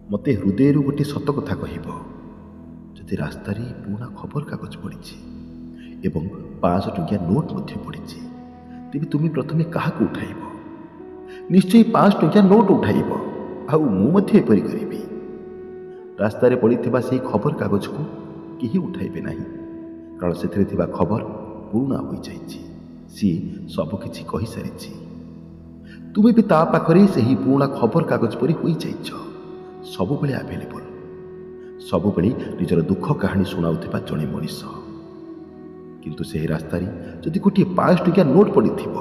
ମୋତେ ହୃଦୟରୁ ଗୋଟିଏ ସତ କଥା କହିବ, ଯଦି ରାସ୍ତାରେ ପୁରୁଣା ଖବରକାଗଜ ପଡ଼ିଛି ଏବଂ 500 ଟଙ୍କିଆ ନୋଟ୍ ମଧ୍ୟ ପଡ଼ିଛି, ତେବେ ତୁମେ ପ୍ରଥମେ କାହାକୁ ଉଠାଇବ? ନିଶ୍ଚୟ 500 ଟଙ୍କିଆ ନୋଟ୍ ଉଠାଇବ। ଆଉ ମୁଁ ମଧ୍ୟ ଏପରି କରିବି। ରାସ୍ତାରେ ପଡ଼ିଥିବା ସେହି ଖବରକାଗଜକୁ କେହି ଉଠାଇବେ ନାହିଁ, କାରଣ ସେଥିରେ ଥିବା ଖବର ପୁରୁଣା ହୋଇଯାଇଛି। ସିଏ ସବୁକିଛି କହିସାରିଛି। ତୁମେ ବି ତା ପାଖରେ ସେହି ପୁରୁଣା ଖବରକାଗଜ ପରି ହୋଇଯାଇଛ, ସବୁବେଳେ ଆଭେଲେବଲ୍, ସବୁବେଳେ ନିଜର ଦୁଃଖ କାହାଣୀ ଶୁଣାଉଥିବା ଜଣେ ମଣିଷ। କିନ୍ତୁ ସେହି ରାସ୍ତାରେ ଯଦି ଗୋଟିଏ 500 ଟଙ୍କିଆ ନୋଟ୍ ପଡ଼ିଥିବ,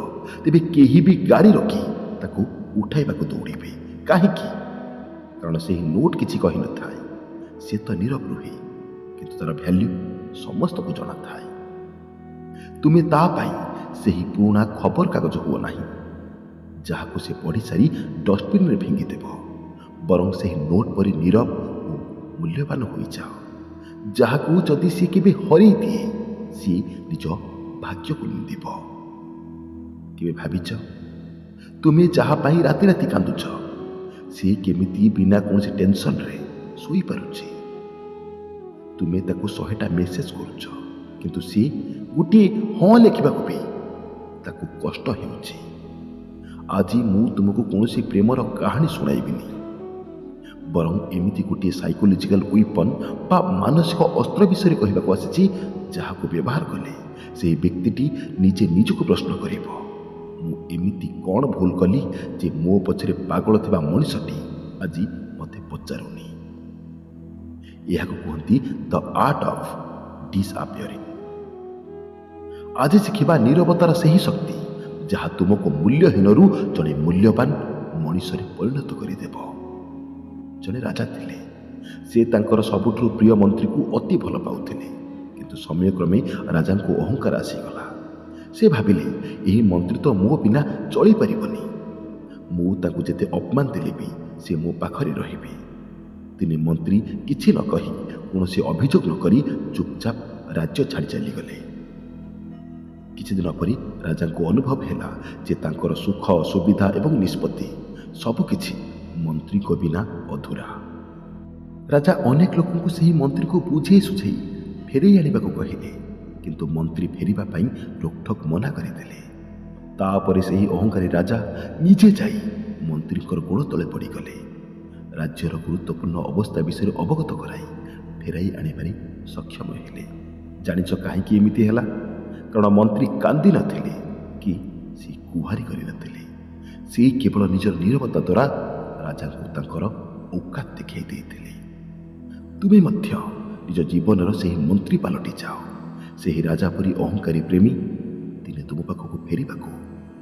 ତେବେ କେହି ବି ଗାଡ଼ି ରଖି ତାକୁ ଉଠାଇବାକୁ ଦୌଡ଼ିବେ। କାହିଁକି? କାରଣ ସେହି ନୋଟ୍ କିଛି କହିନଥାଏ। ସେ ତ ନୀରବ ରୁହେ, କିନ୍ତୁ ତାର ଭ୍ୟାଲ୍ୟୁ ସମସ୍ତଙ୍କୁ ଜଣାଥାଏ। ତୁମେ ତା ପାଇଁ ସେହି ପୁରୁଣା ଖବରକାଗଜ ହୁଅ ନାହିଁ, ଯାହାକୁ ସେ ପଢ଼ିସାରି ଡଷ୍ଟବିନ୍ରେ ଫିଙ୍ଗିଦେବ। ବରଂ ସେହି ନୋଟ୍ ପରି ନୀରବ ଓ ମୂଲ୍ୟବାନ ହୋଇଯାଅ, ଯାହାକୁ ଯଦି ସେ କେବେ ହରେଇ ଦିଏ, ସିଏ ନିଜ ଭାଗ୍ୟକୁ ନିନ୍ଦିବ। କେବେ ଭାବିଛ, ତୁମେ ଯାହା ପାଇଁ ରାତି ରାତି କାନ୍ଦୁଛ, ସିଏ କେମିତି ବିନା କୌଣସି ଟେନସନରେ ଶୋଇପାରୁଛି? ତୁମେ ତାକୁ 100ଟା ମେସେଜ କରୁଛ, କିନ୍ତୁ ସିଏ ଗୋଟିଏ ହଁ ଲେଖିବାକୁ ବି ତାକୁ କଷ୍ଟ ହେଉଛି। ଆଜି ମୁଁ ତୁମକୁ କୌଣସି ପ୍ରେମର କାହାଣୀ ଶୁଣାଇବିନି, ବରଂ ଏମିତି ଗୋଟିଏ ସାଇକୋଲୋଜିକାଲ ୱେପନ୍ ବା ମାନସିକ ଅସ୍ତ୍ର ବିଷୟରେ କହିବାକୁ ଆସିଛି, ଯାହାକୁ ବ୍ୟବହାର କଲେ ସେହି ବ୍ୟକ୍ତିଟି ନିଜେ ନିଜକୁ ପ୍ରଶ୍ନ କରିବ, ମୁଁ ଏମିତି କ'ଣ ଭୁଲ କଲି ଯେ ମୋ ପଛରେ ପାଗଳ ଥିବା ମଣିଷଟି ଆଜି ମୋତେ ପଚାରୁନି? ଏହାକୁ କୁହନ୍ତି ଦ ଆର୍ଟ ଅଫ୍ ଡିସ୍ଆପିୟରିଂ। ଆଜି ଶିଖିବା ନୀରବତାର ସେହି ଶକ୍ତି, ଯାହା ତୁମକୁ ମୂଲ୍ୟହୀନରୁ ଜଣେ ମୂଲ୍ୟବାନ ମଣିଷରେ ପରିଣତ କରିଦେବ। ଜଣେ ରାଜା ଥିଲେ। ସେ ତାଙ୍କର ସବୁଠାରୁ ପ୍ରିୟ ମନ୍ତ୍ରୀକୁ ଅତି ଭଲ ପାଉଥିଲେ, କିନ୍ତୁ ସମୟକ୍ରମେ ରାଜାଙ୍କୁ ଅହଙ୍କାର ଆସିଗଲା। ସେ ଭାବିଲେ, ଏହି ମନ୍ତ୍ରୀ ତ ମୋ ବିନା ଚଳିପାରିବନି। ମୁଁ ତାଙ୍କୁ ଯେତେ ଅପମାନ ଦେଲେ ବି ସେ ମୋ ପାଖରେ ରହିବେ। ଦିନେ ମନ୍ତ୍ରୀ କିଛି ନ କହି, କୌଣସି ଅଭିଯୋଗ ନ କରି ଚୁପଚାପ ରାଜ୍ୟ ଛାଡ଼ି ଚାଲିଗଲେ। କିଛିଦିନ ପରେ ରାଜାଙ୍କୁ ଅନୁଭବ ହେଲା ଯେ ତାଙ୍କର ସୁଖ, ସୁବିଧା ଏବଂ ନିଷ୍ପତ୍ତି ସବୁକିଛି ମନ୍ତ୍ରୀଙ୍କ ବିନା ଅଧୁରା। ରାଜା ଅନେକ ଲୋକଙ୍କୁ ସେହି ମନ୍ତ୍ରୀକୁ ବୁଝେଇ ସୁଝେଇ ଫେରେଇ ଆଣିବାକୁ କହିଲେ, କିନ୍ତୁ ମନ୍ତ୍ରୀ ଫେରିବା ପାଇଁ ରୋକଠୋକ ମନା କରିଦେଲେ। ତାପରେ ସେହି ଅହଙ୍କାରୀ ରାଜା ନିଜେ ଯାଇ ମନ୍ତ୍ରୀଙ୍କର ଗୋଡ଼ ତଳେ ପଡ଼ିଗଲେ। ରାଜ୍ୟର ଗୁରୁତ୍ୱପୂର୍ଣ୍ଣ ଅବସ୍ଥା ବିଷୟରେ ଅବଗତ କରାଇ ଫେରାଇ ଆଣିବାରେ ସକ୍ଷମ ହେଲେ। ଜାଣିଛ କାହିଁକି ଏମିତି ହେଲା? କାରଣ ମନ୍ତ୍ରୀ କାନ୍ଦି ନଥିଲେ କି ସେ ଗୁହାରି କରିନଥିଲେ। ସେ କେବଳ ନିଜର ନୀରବତା ଦ୍ୱାରା ରାଜାଙ୍କୁ ତାଙ୍କର ଔକାତ ଦେଖାଇ ଦେଇଥିଲେ। ତୁମେ ମଧ୍ୟ ନିଜ ଜୀବନର ସେହି ମନ୍ତ୍ରୀ ପାଲଟି ଯାଅ। ସେହି ରାଜା ପରି ଅହଙ୍କାରୀ ପ୍ରେମୀ ଦିନେ ତୁମ ପାଖକୁ ଫେରିବାକୁ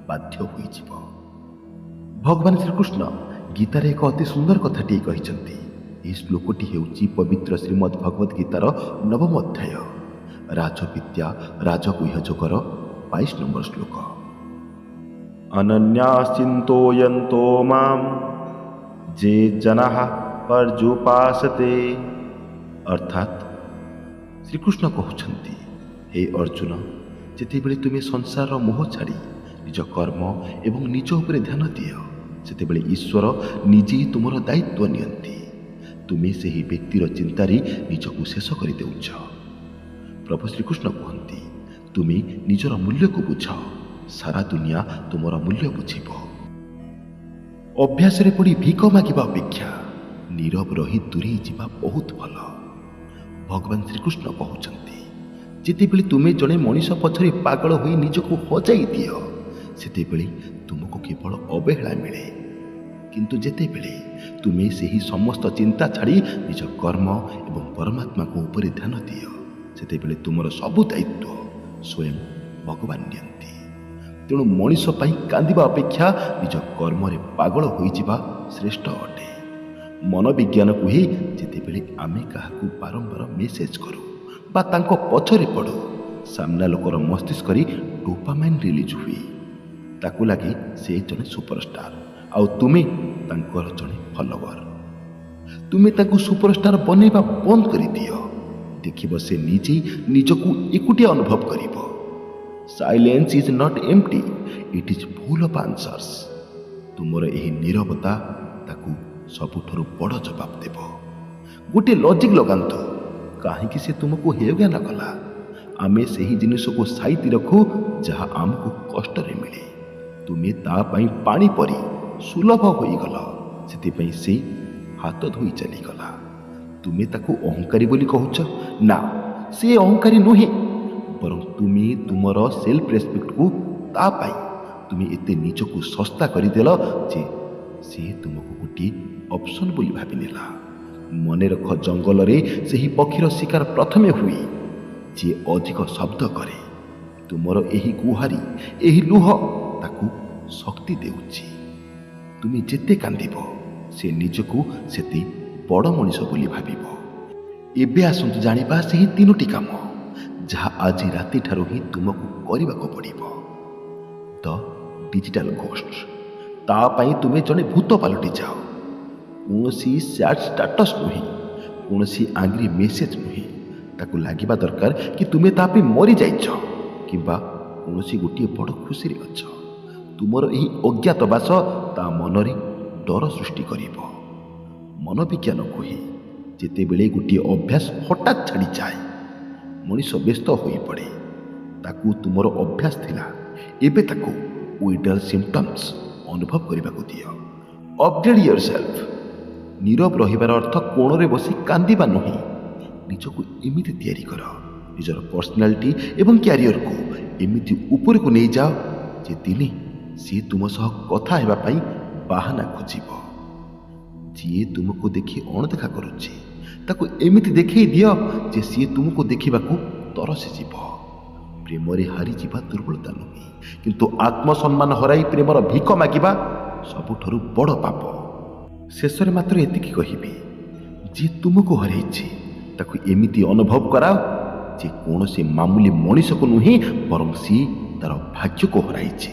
ବାଧ୍ୟ ହୋଇଯିବ। ଭଗବାନ ଶ୍ରୀକୃଷ୍ଣ ଗୀତାରେ ଏକ ଅତି ସୁନ୍ଦର କଥାଟିଏ କହିଛନ୍ତି। ଏହି ଶ୍ଲୋକଟି ହେଉଛି ପବିତ୍ର ଶ୍ରୀମଦ୍ ଭଗବତ ଗୀତାର 9ମ ଅଧ୍ୟାୟ ରାଜବିଦ୍ୟା ରାଜଗୁହ୍ୟ ଯୋଗର 22 ନମ୍ବର ଶ୍ଲୋକ। ଅନନ୍ୟାଶ୍ଚିନ୍ତୟନ୍तो ମାମ୍ ଯେ ଜନାଃ ପର୍ଯ୍ୟୁପାସତେ। ଅର୍ଥାତ୍ ଶ୍ରୀକୃଷ୍ଣ କହୁଛନ୍ତି, ହେ ଅର୍ଜୁନ, ଯେତେବେଳେ ତୁମେ ସଂସାରର ମୋହ ଛାଡ଼ି ନିଜ କର୍ମ ଏବଂ ନିଜ ଉପରେ ଧ୍ୟାନ ଦିଅ, ସେତେବେଳେ ଈଶ୍ୱର ନିଜେ ତୁମର ଦାୟିତ୍ୱ ନିଅନ୍ତି। ତୁମେ ସେହି ବ୍ୟକ୍ତିର ଚିନ୍ତାରେ ନିଜକୁ ଶେଷ କରିଦେଉଛ। ପ୍ରଭୁ ଶ୍ରୀକୃଷ୍ଣ କୁହନ୍ତି, ତୁମେ ନିଜର ମୂଲ୍ୟକୁ ବୁଝ, ସାରା ଦୁନିଆ ତୁମର ମୂଲ୍ୟ ବୁଝିବ। ଅଭ୍ୟାସରେ ପଡ଼ି ଭିକ ମାଗିବା ଅପେକ୍ଷା ନୀରବ ରହି ଦୂରେଇ ଯିବା ବହୁତ ଭଲ। ଭଗବାନ ଶ୍ରୀକୃଷ୍ଣ କହୁଛନ୍ତି, ଯେତେବେଳେ ତୁମେ ଜଣେ ମଣିଷ ପଛରେ ପାଗଳ ହୋଇ ନିଜକୁ ହଜାଇ ଦିଅ, ସେତେବେଳେ ତୁମକୁ କେବଳ ଅବହେଳା ମିଳେ। କିନ୍ତୁ ଯେତେବେଳେ ତୁମେ ସେହି ସମସ୍ତ ଚିନ୍ତା ଛାଡ଼ି ନିଜ କର୍ମ ଏବଂ ପରମାତ୍ମାଙ୍କ ଉପରେ ଧ୍ୟାନ ଦିଅ, ସେତେବେଳେ ତୁମର ସବୁ ଦାୟିତ୍ୱ ସ୍ୱୟଂ ଭଗବାନ ନିଅନ୍ତି। ତେଣୁ ମଣିଷ ପାଇଁ କାନ୍ଦିବା ଅପେକ୍ଷା ନିଜ କର୍ମରେ ପାଗଳ ହୋଇଯିବା ଶ୍ରେଷ୍ଠ ଅଟେ। ମନୋବିଜ୍ଞାନ କୁହେ, ଯେତେବେଳେ ଆମେ କାହାକୁ ବାରମ୍ବାର ମେସେଜ କରୁ ବା ତାଙ୍କ ପଛରେ ପଡ଼ୁ, ସାମ୍ନା ଲୋକର ମସ୍ତିଷ୍କରେ ଡୋପାମାଇନ୍ ରିଲିଜ୍ ହୁଏ। ତାକୁ ଲାଗେ ସେ ଜଣେ ସୁପରଷ୍ଟାର ଆଉ ତୁମେ ତାଙ୍କର ଜଣେ ଫଲୋୱର। ତୁମେ ତାଙ୍କୁ ସୁପରଷ୍ଟାର ବନେଇବା ବନ୍ଦ କରିଦିଅ, ଦେଖିବ ସେ ନିଜେ ନିଜକୁ ଏକୁଟିଆ ଅନୁଭବ କରିବ। Silence is not empty, it is full of answers. ତୁମର ଏହି ନୀରବତା ତାକୁ ସବୁଠାରୁ ବଡ଼ ଜବାବ ଦେବ। ଗୋଟିଏ ଲଜିକ୍ ଲଗାନ୍ତୁ, କାହିଁକି ସେ ତୁମକୁ ହେୟଜ୍ଞାନ କଲା? ଆମେ ସେହି ଜିନିଷକୁ ସାଇତି ରଖୁ ଯାହା ଆମକୁ କଷ୍ଟରେ ମିଳେ। ତୁମେ ତା ପାଇଁ ପାଣି ପରି ସୁଲଭ ହୋଇଗଲ, ସେଥିପାଇଁ ସେ ହାତ ଧୋଇ ଚାଲିଗଲା। ତୁମେ ତାକୁ ଅହଙ୍କାରୀ ବୋଲି କହୁଛ? ନା, ସେ ଅହଙ୍କାରୀ ନୁହେଁ, ବରଂ ତୁମେ ତୁମର ସେଲ୍ଫ ରେସ୍ପେକ୍ଟକୁ ତା ପାଇଁ ତୁମେ ଏତେ ନିଜକୁ ଶସ୍ତା କରିଦେଲ ଯେ ସେ ତୁମକୁ ଗୋଟିଏ ଅପସନ୍ ବୋଲି ଭାବିନେଲା। ମନେ ରଖ, ଜଙ୍ଗଲରେ ସେହି ପକ୍ଷୀର ଶିକାର ପ୍ରଥମେ ହୁଏ ଯିଏ ଅଧିକ ଶବ୍ଦ କରେ। ତୁମର ଏହି ଗୁହାରି, ଏହି ଲୁହ ତାକୁ ଶକ୍ତି ଦେଉଛି। ତୁମେ ଯେତେ କାନ୍ଦିବ ସେ ନିଜକୁ ସେତେ ବଡ଼ ମଣିଷ ବୋଲି ଭାବିବ। ଏବେ ଆସନ୍ତୁ ଜାଣିବା ସେହି 3ଟି କାମ ଯାହା ଆଜି ରାତିଠାରୁ ହିଁ ତୁମକୁ କରିବାକୁ ପଡ଼ିବ। ଦ ଡିଜିଟାଲ ଘୋଷ୍ଟ। ତା ପାଇଁ ତୁମେ ଜଣେ ଭୂତ ପାଲଟି ଯାଅ। କୌଣସି ସ୍ୟାଡ୍ ଷ୍ଟାଟସ୍ ନୁହେଁ, କୌଣସି ଆଙ୍ଗ୍ରି ମେସେଜ ନୁହେଁ। ତାକୁ ଲାଗିବା ଦରକାର କି ତୁମେ ତା ପାଇଁ ମରିଯାଇଛ କିମ୍ବା କୌଣସି ଗୋଟିଏ ବଡ଼ ଖୁସିରେ ଅଛ। ତୁମର ଏହି ଅଜ୍ଞାତବାସ ତା ମନରେ ଡର ସୃଷ୍ଟି କରିବ। ମନୋବିଜ୍ଞାନ କୁହେ, ଯେତେବେଳେ ଗୋଟିଏ ଅଭ୍ୟାସ ହଠାତ୍ ଛାଡ଼ିଯାଏ ମଣିଷ ବ୍ୟସ୍ତ ହୋଇପଡ଼େ। ତାକୁ ତୁମର ଅଭ୍ୟାସ ଥିଲା, ଏବେ ତାକୁ ୱିଡ୍ରାଲ୍ ସିମ୍ପଟମ୍ସ ଅନୁଭବ କରିବାକୁ ଦିଅ। ଅପଗ୍ରେଡ୍ ୟୋରସେଲ୍ଫ। ନୀରବ ରହିବାର ଅର୍ଥ କୋଣରେ ବସି କାନ୍ଦିବା ନୁହେଁ। ନିଜକୁ ଏମିତି ତିଆରି କର, ନିଜର ପର୍ସନାଲିଟି ଏବଂ କ୍ୟାରିୟରକୁ ଏମିତି ଉପରକୁ ନେଇଯାଅ ଯେ ଦିନେ ସିଏ ତୁମ ସହ କଥା ହେବା ପାଇଁ ବାହାନା ଖୋଜିବ। ଯିଏ ତୁମକୁ ଦେଖି ଅଣଦେଖା କରୁଛି ତାକୁ ଏମିତି ଦେଖେଇ ଦିଅ ଯେ ସିଏ ତୁମକୁ ଦେଖିବାକୁ ତରସିଯିବ। ପ୍ରେମରେ ହାରିଯିବା ଦୁର୍ବଳତା ନୁହେଁ, କିନ୍ତୁ ଆତ୍ମସମ୍ମାନ ହରାଇ ପ୍ରେମର ଭିକ ମାଗିବା ସବୁଠାରୁ ବଡ଼ ପାପ। ଶେଷରେ ମାତ୍ର ଏତିକି କହିବି, ଯିଏ ତୁମକୁ ହରାଇଛି ତାକୁ ଏମିତି ଅନୁଭବ କରାଅ ଯେ କୌଣସି ମାମୁଲି ମଣିଷକୁ ନୁହେଁ, ବରଂ ସିଏ ତାର ଭାଗ୍ୟକୁ ହରାଇଛି।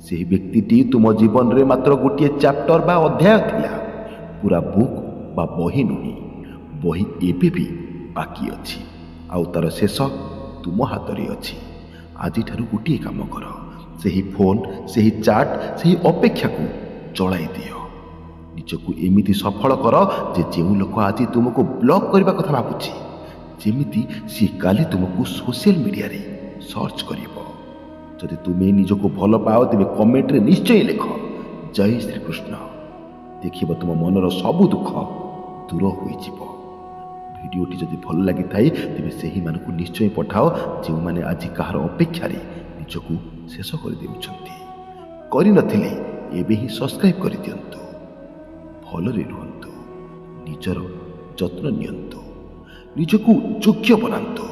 ସେହି ବ୍ୟକ୍ତିଟି ତୁମ ଜୀବନରେ ମାତ୍ର ଗୋଟିଏ ଚାପ୍ଟର ବା ଅଧ୍ୟାୟ ଥିଲା, ପୁରା ବୁକ୍ ବା ବହି ନୁହେଁ। ବହି ଏବେ ବି ବାକି ଅଛି, ଆଉ ତାର ଶେଷ ତୁମ ହାତରେ ଅଛି। ଆଜିଠାରୁ ଗୋଟିଏ କାମ କର, ସେହି ଫୋନ୍, ସେହି ଚାଟ୍, ସେହି ଅପେକ୍ଷାକୁ ଜଳାଇ ଦିଅ। ନିଜକୁ ଏମିତି ସଫଳ କର ଯେ ଯେଉଁ ଲୋକ ଆଜି ତୁମକୁ ବ୍ଲକ୍ କରିବା କଥା ଭାବୁଛି, ଯେମିତି ସିଏ କାଲି ତୁମକୁ ସୋସିଆଲ ମିଡ଼ିଆରେ ସର୍ଚ୍ଚ କରିବ। ଯଦି ତୁମେ ନିଜକୁ ଭଲ ପାଅ ତେବେ କମେଣ୍ଟରେ ନିଶ୍ଚୟ ଲେଖ ଜୟ ଶ୍ରୀକୃଷ୍ଣ। ଦେଖିବ ତୁମ ମନର ସବୁ ଦୁଃଖ ଦୂର ହୋଇଯିବ। ଭିଡ଼ିଓଟି ଯଦି ଭଲ ଲାଗିଥାଏ ତେବେ ସେହିମାନଙ୍କୁ ନିଶ୍ଚୟ ପଠାଅ ଯେଉଁମାନେ ଆଜି କାହାର ଅପେକ୍ଷାରେ ନିଜକୁ ଶେଷ କରିଦେଉଛନ୍ତି। କରିନଥିଲେ ଏବେ ହିଁ ସବସ୍କ୍ରାଇବ୍ କରିଦିଅନ୍ତୁ। ଭଲରେ ରୁହନ୍ତୁ, ନିଜର ଯତ୍ନ ନିଅନ୍ତୁ, ନିଜକୁ ଯୋଗ୍ୟ ବନାନ୍ତୁ।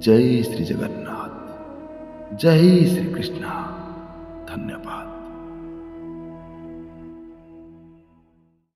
ଜୟ ଶ୍ରୀ ଜଗନ୍ନାଥ, ଜୟ ଶ୍ରୀକୃଷ୍ଣ। ଧନ୍ୟବାଦ।